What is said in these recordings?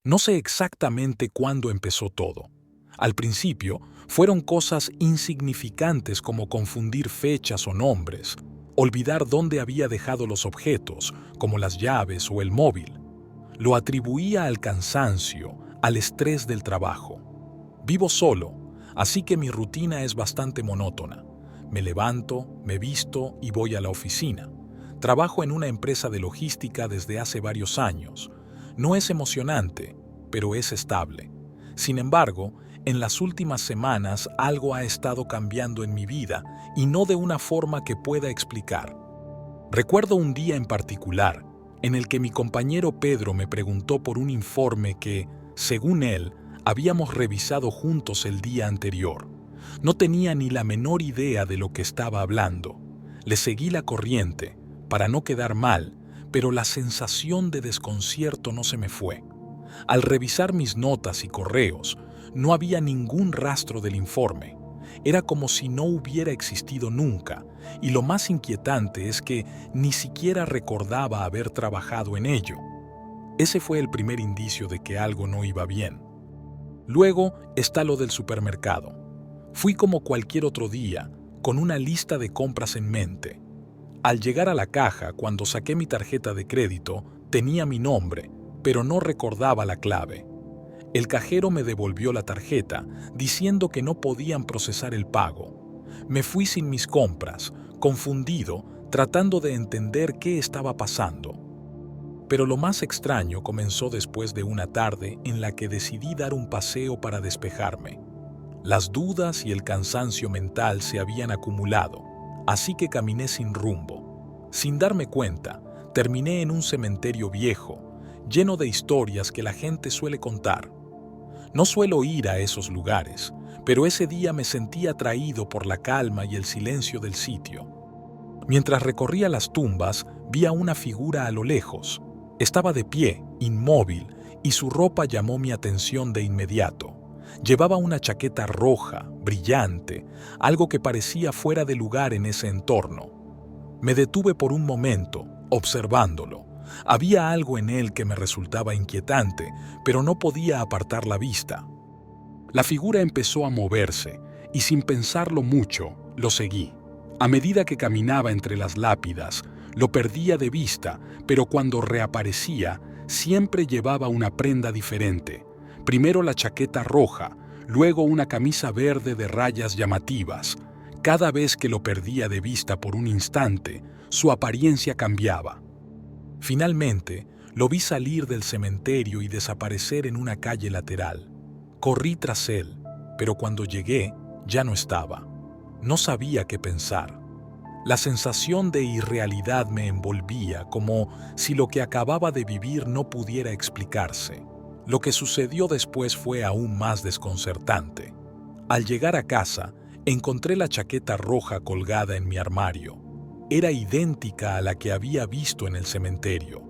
No sé exactamente cuándo empezó todo. Al principio, fueron cosas insignificantes como confundir fechas o nombres, olvidar dónde había dejado los objetos, como las llaves o el móvil. Lo atribuía al cansancio, al estrés del trabajo. Vivo solo, así que mi rutina es bastante monótona. Me levanto, me visto y voy a la oficina. Trabajo en una empresa de logística desde hace varios años. No es emocionante, pero es estable. Sin embargo, en las últimas semanas algo ha estado cambiando en mi vida y no de una forma que pueda explicar. Recuerdo un día en particular en el que mi compañero Pedro me preguntó por un informe que, según él, habíamos revisado juntos el día anterior. No tenía ni la menor idea de lo que estaba hablando. Le seguí la corriente, para no quedar mal, pero la sensación de desconcierto no se me fue. Al revisar mis notas y correos, no había ningún rastro del informe. Era como si no hubiera existido nunca, y lo más inquietante es que ni siquiera recordaba haber trabajado en ello. Ese fue el primer indicio de que algo no iba bien. Luego está lo del supermercado. Fui como cualquier otro día, con una lista de compras en mente. Al llegar a la caja, cuando saqué mi tarjeta de crédito, tenía mi nombre, pero no recordaba la clave. El cajero me devolvió la tarjeta, diciendo que no podían procesar el pago. Me fui sin mis compras, confundido, tratando de entender qué estaba pasando. Pero lo más extraño comenzó después de una tarde en la que decidí dar un paseo para despejarme. Las dudas y el cansancio mental se habían acumulado, así que caminé sin rumbo. Sin darme cuenta, terminé en un cementerio viejo, lleno de historias que la gente suele contar. No suelo ir a esos lugares, pero ese día me sentí atraído por la calma y el silencio del sitio. Mientras recorría las tumbas, vi a una figura a lo lejos. Estaba de pie, inmóvil, y su ropa llamó mi atención de inmediato. Llevaba una chaqueta roja, brillante, algo que parecía fuera de lugar en ese entorno. Me detuve por un momento, observándolo. Había algo en él que me resultaba inquietante, pero no podía apartar la vista. La figura empezó a moverse, y sin pensarlo mucho, lo seguí. A medida que caminaba entre las lápidas, lo perdía de vista, pero cuando reaparecía, siempre llevaba una prenda diferente. Primero la chaqueta roja, luego una camisa verde de rayas llamativas. Cada vez que lo perdía de vista por un instante, su apariencia cambiaba. Finalmente, lo vi salir del cementerio y desaparecer en una calle lateral. Corrí tras él, pero cuando llegué, ya no estaba. No sabía qué pensar. La sensación de irrealidad me envolvía, como si lo que acababa de vivir no pudiera explicarse. Lo que sucedió después fue aún más desconcertante. Al llegar a casa, encontré la chaqueta roja colgada en mi armario. Era idéntica a la que había visto en el cementerio.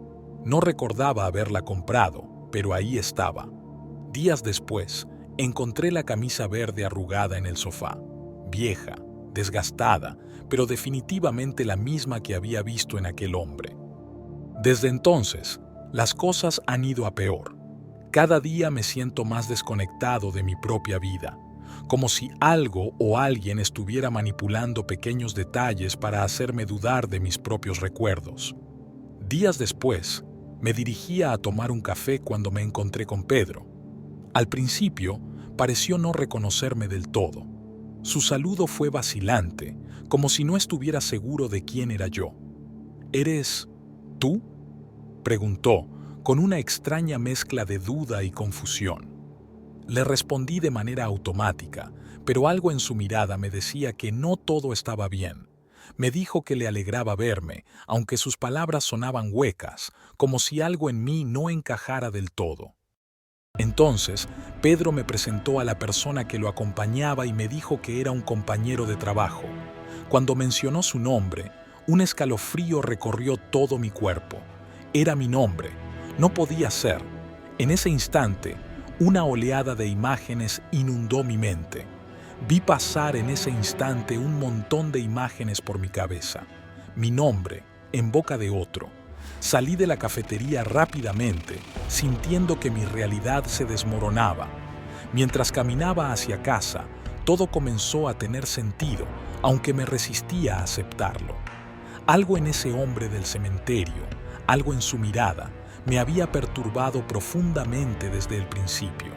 No recordaba haberla comprado, pero ahí estaba. Días después, encontré la camisa verde arrugada en el sofá. Vieja, desgastada, pero definitivamente la misma que había visto en aquel hombre. Desde entonces, las cosas han ido a peor. Cada día me siento más desconectado de mi propia vida, como si algo o alguien estuviera manipulando pequeños detalles para hacerme dudar de mis propios recuerdos. Días después, me dirigía a tomar un café cuando me encontré con Pedro. Al principio, pareció no reconocerme del todo. Su saludo fue vacilante, como si no estuviera seguro de quién era yo. ¿Eres tú?, preguntó, con una extraña mezcla de duda y confusión. Le respondí de manera automática, pero algo en su mirada me decía que no todo estaba bien. Me dijo que le alegraba verme, aunque sus palabras sonaban huecas, como si algo en mí no encajara del todo. Entonces, Pedro me presentó a la persona que lo acompañaba y me dijo que era un compañero de trabajo. Cuando mencionó su nombre, un escalofrío recorrió todo mi cuerpo. Era mi nombre. No podía ser. En ese instante, una oleada de imágenes inundó mi mente. Vi pasar en ese instante un montón de imágenes por mi cabeza. Mi nombre, en boca de otro. Salí de la cafetería rápidamente, sintiendo que mi realidad se desmoronaba. Mientras caminaba hacia casa, todo comenzó a tener sentido, aunque me resistía a aceptarlo. Algo en ese hombre del cementerio, algo en su mirada, me había perturbado profundamente desde el principio.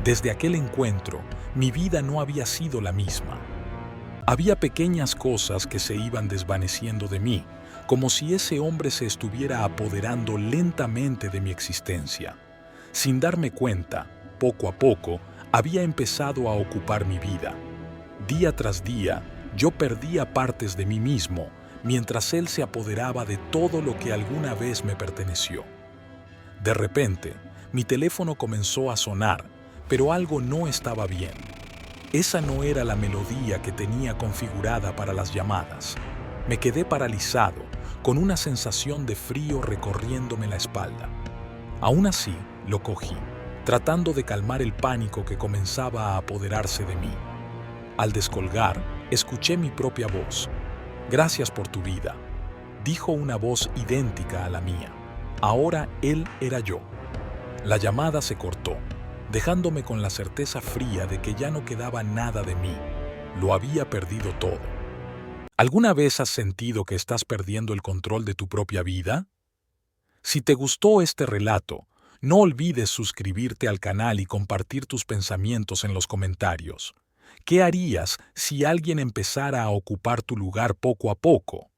Desde aquel encuentro, mi vida no había sido la misma. Había pequeñas cosas que se iban desvaneciendo de mí, como si ese hombre se estuviera apoderando lentamente de mi existencia. Sin darme cuenta, poco a poco, había empezado a ocupar mi vida. Día tras día, yo perdía partes de mí mismo, mientras él se apoderaba de todo lo que alguna vez me perteneció. De repente, mi teléfono comenzó a sonar, pero algo no estaba bien. Esa no era la melodía que tenía configurada para las llamadas. Me quedé paralizado, con una sensación de frío recorriéndome la espalda. Aún así, lo cogí, tratando de calmar el pánico que comenzaba a apoderarse de mí. Al descolgar, escuché mi propia voz. «Gracias por tu vida», dijo una voz idéntica a la mía. Ahora él era yo. La llamada se cortó, dejándome con la certeza fría de que ya no quedaba nada de mí. Lo había perdido todo. ¿Alguna vez has sentido que estás perdiendo el control de tu propia vida? Si te gustó este relato, no olvides suscribirte al canal y compartir tus pensamientos en los comentarios. ¿Qué harías si alguien empezara a ocupar tu lugar poco a poco?